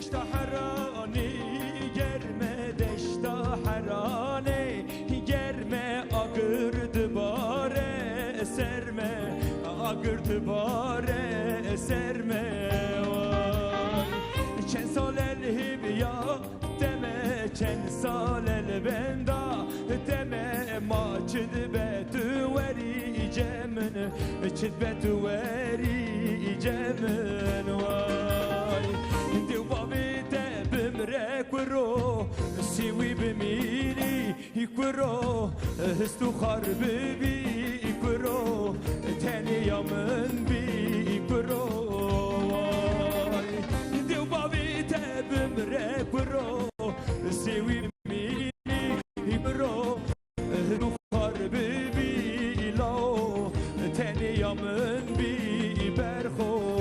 دشتا حرانی گرمه دشتا حرانه گرمه آگرد باره سرمه آگرد باره سرمه چند سال الهبیا دمه چند سال البندا دمه ما چد بتوری جمن چد بتوری جمن وای دو بابی بمره کرو سیوی بمینی کرو هستو خرب بی کرو تنی یامن بی کرو وای دو بابی بمره کرو سیوی بمینی کرو هستو خرب بی لاو تنی یامن بی برخو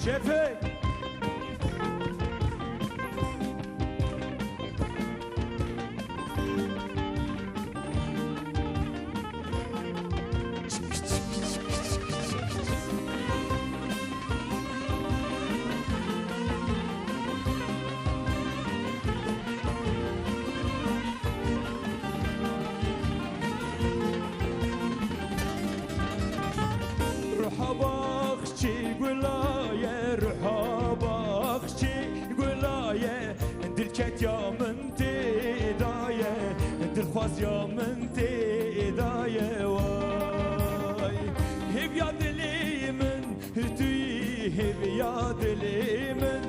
شفه روحا باخشي قلايا روحا باخشي قلايا دلكت يا من تدايا دلخواز يا من تدايا واي هب يا دلي من توي هب يا دلي من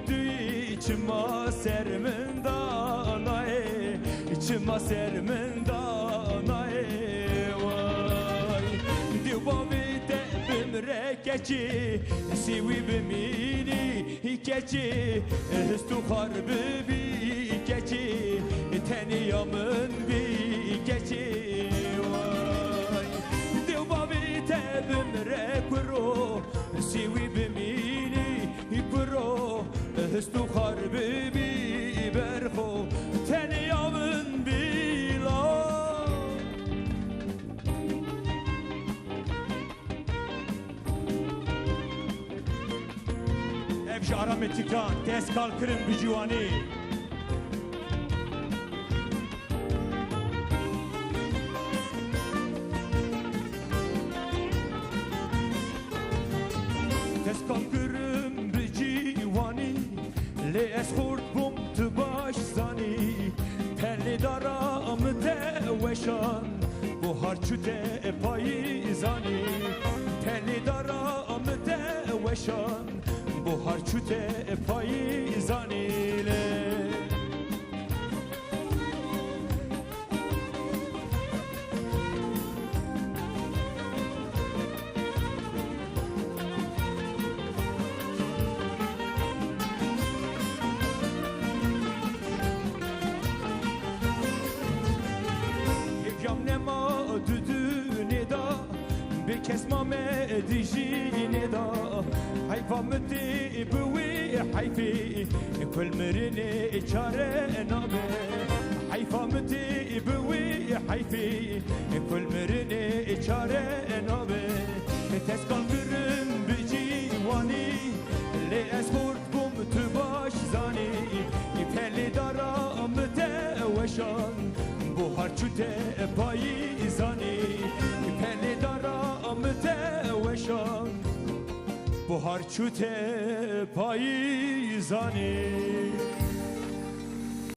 توي چما سر من داناي چما سر من داناي واي ديو بابي بمركتي سوي بميني كتي هستو خرب بي كتي تاني يومن بي كتي واي ديو بابي بمركرو سوي بميني كرو هستو خرب بي برخو تاني يومن بي لا شعرا متکان دست کال کرن بجوانی دست کال کرن بجوانی لی از خورد بوم تو باش زانی پلی دارم دوشان بوهار چوته پایی زانی پلی دارم دوشان بوهار چوته پایی زانیله یکم نما دودونه دا به کسما مدیجینه دا حیفا مدی بوی حیفی کل مرنه چاره نابه حیفا مدی بوی حیفی کل مرنه چاره نابه تسکان کرن بجیوانی لی از خورد بوم تو باش زانی پلی دارم دوشان بوهار چوته پایی زانی پلی دارم دوشان بوهار چوته پایی زانی